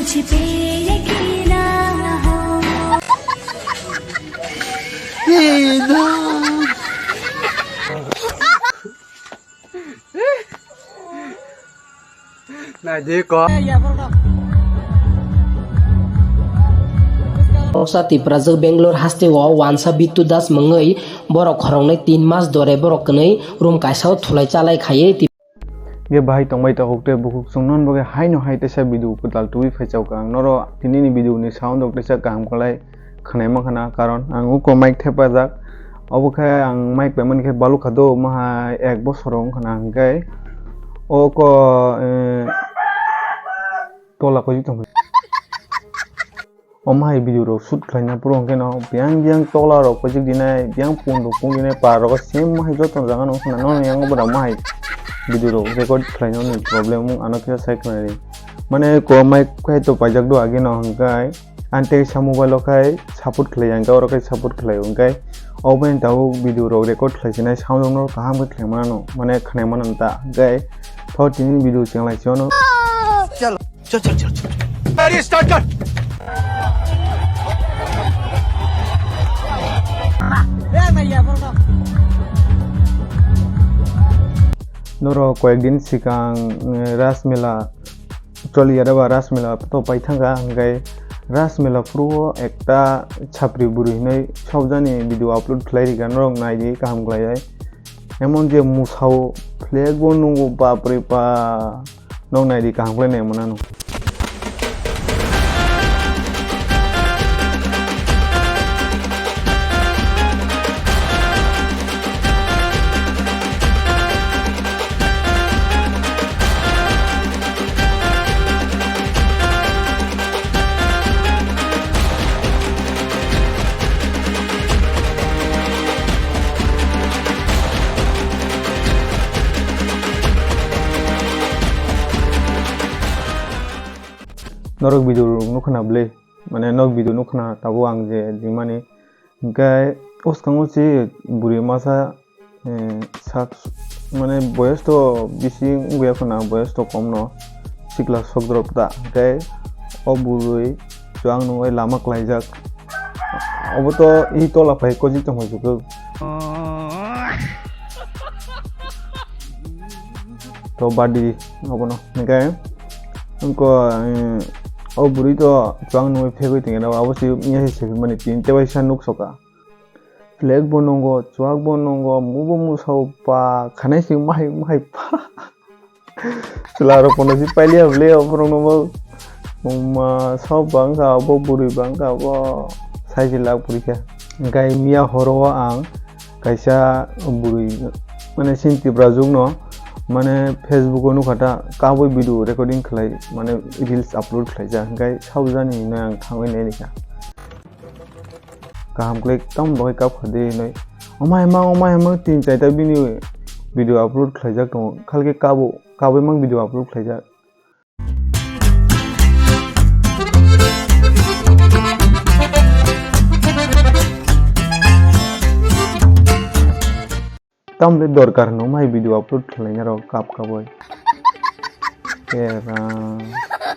मुझ पे यकीन ना हो। Nah, jadi kok. Sa Tiprasa Bangalore hasteo wansa bitu das mengai borok khorong 3 mas dore borok knei room kaisao thulai chalai khaye Ge bahai tongbai ta hokte bukuk sungnon boge hai no hai tesa bidu kutal tui phaichau kang noro tini ni bidu ni sound ok tesa kam kolai khnai ma khana karon ang uko mic thepa jak obokhe ang mic payment khe balu khado ma ek bosorong khana angkai oko tola ko jitom omai bidu ro shoot khlaina puro ke no biang biang tola ro ko jik dinai biang pung ro pung dinai par ro sim mai joton janga no khana no yang obra mai video record khlaino ni problem mung anakya sai khnai mane ko mic khai to pajak do age no hangkai ante sa mobile khai support khlai ang gaur khai support khlai hangkai open tau video ro record khlaisina sound no kaham khlai mano mane khnai mananta gai tho tin video chenglai chono chalo chal ready start cut noro koyekdin sikang rasmela choli yaraba rasmela to paithanga hangai rasmela puro ekta chapri buri nei sobjani video upload khlai gan rong naidi kaham glai emon je musao flag bonungo bapre pa nong naidi kaham glai nei monano norok video nukhna ble mane nok video nukhna tabo ang je dimani gai oskango chi buri masa sak mane boyos to bisi nguya khna boyos to kom no sikla sokdrop ta gai oburui joang no lama klaijak obo to I tola pai ko ji to hojuko to badi obono gai ko o buri to joang no phegoi tinga obossi miya se mane tin te baisa nuk soka flag bonongo chuak bonongo mubo musau pa khanai sing mai pa chularo kono si palia ble obrong no ma sau bang ka bo buri bang ka bo sai jilak buri ka gai miya horo ang kaisa buri mane sinti brazung no mane Facebook onu khata kaboi video recording khlai mane reels upload khlai ja gai saujani na thangoi nei nika kaham klek tam boy kap khade noi omai ma tin chai ta bini video upload khlai ja to khalke kaboi mang video upload khlai ja tamle dorkar no mai video upload khlaina ro kap boy era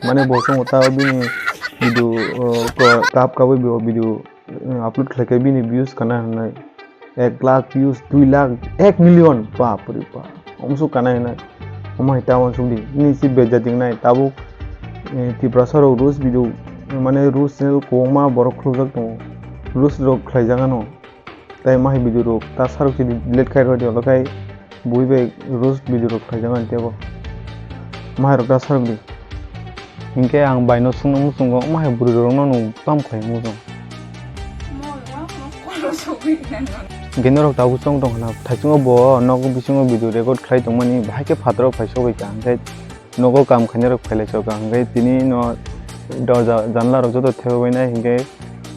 mane bosong ota bini video ko kap boy video upload khlai bini views kana nai 1 lakh views 2 lakh 1 million baap re ba omsu kana nai omai tawon sudi ni si bejating nai tabu Tiprasa ro rus video mane rus channel ko ma borok khujak to rus ro khlai janga no tai mahi video ro ta saruk si delete khai ro dio kai bui be rose video ro khai jangan tebo mahi ro ta saruk di ingke ang baino sungno sungo mahi buri ro no kam khai mu jong genero ta usong dong na thaichungo bo nogo bisungo video record khai tongmani bhai ke phatro phaiso bai ka ngai nogo kam khane ro khaile chok ngai tini no dorja janla ro joto theu bai na hinge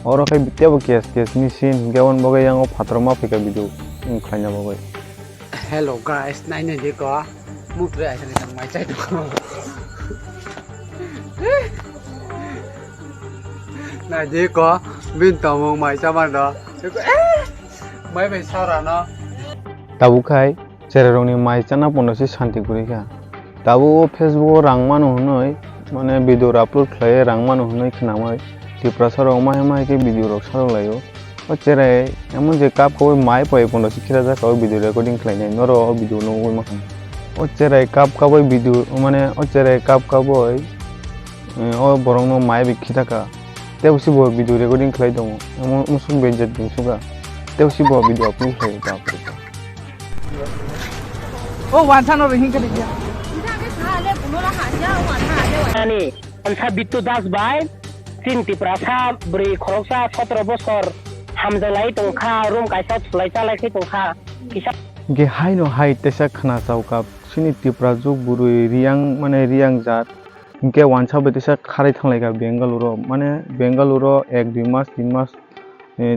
oro kai bitya kes ni sin gawon bogai yang phatroma phika video khaina bogai hello guys naine je ko mukre aisane tang mai chai to na je ko bin tamong mai chaman do mai bai sara na tabu khai cheraroni mai chana ponosi shanti guri ka tabu Facebook rangmano noi माने video upload खालायो रां मानो होननाय खोनाबाय Tiprasa rok माहे के video रok सारो लायो चेराय एमन जे काप को माय पाय पन्द सिखिरा जा का भिडिअ रेकर्डिंग खालायनाय नरो भिडिअ नो गय माखां ओ चेराय काप का बय भिडिअ माने ओ चेराय काप का बय ओ बरंग नो माय बिखिता का तेवसि बो भिडिअ रेकर्डिंग खालाय दङ एमन मुसुं बेजेट दिसुगा तेवसि बो भिडिअ अपलोड खालायो बाप ओ वानसान रो हिंग के दिया ani ansa bitu das bai sin Tiprasa brwi khoroksa 17 bosor hamjalai tongkha room kaisa thulai chalai khai tongkha kisa ge hai no hai tesa khana chauka sini Tiprasa burui riang mane riang jat ge wansa betesa kharai thanglai ga Bengaluru ek 2 mas 3 mas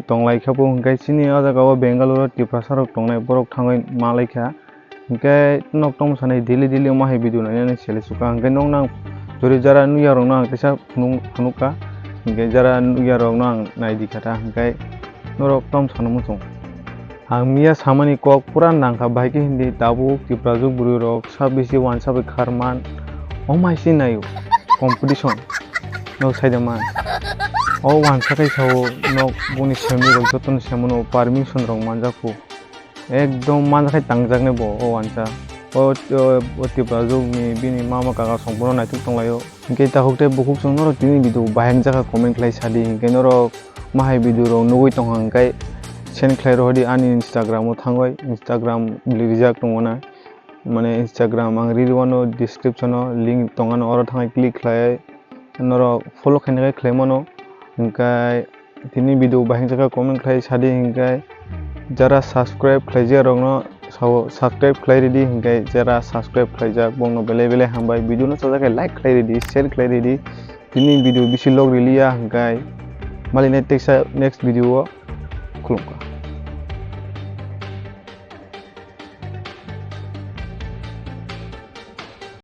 tonglai khabo hingkai sini ajaga Bengaluru Tiprasa rok tongnai borok thangai malai kha hingkai nok tong sanai dili ma hai video nai sele suka hingkai nong nang jori jara nuya rok nang tesa phunuka hingkai jara nuya rok nang nai dikhata hingkai norok tom sanamu song Angmia samani kok pura nangka baiki hindi tabu Tiprasa buru rok sabisi wansa be kharman o maisi nayo competition no saidaman o wansa kai sawo no buni semi rok joton semono permission rok manjaku ekdom manja kai tangjakne bo o wansa o Tiprasa ni bini mama kaka songpono naituk tonglayo hingkai tahokte bukuk song norok tini video bahang jaka comment khlai sadi hingkai norok mahai video rok nugui tong hingkai send khlai rohdi ani Instagram o thangoi Instagram rijak tongona mane Instagram ang reel wano description o link tongano oro thangai click khlai noro follow khainai khlai mono hingkai tini video bahing jaka comment khlai sadi hingkai jara subscribe khlaijak rok no subscribe khlai redi hingkai jara subscribe khlaijak bongno bele hambai video no chajakai like khlai redi share khlai redi tini video bisi log relia hingkai maline teksa next video o khulumka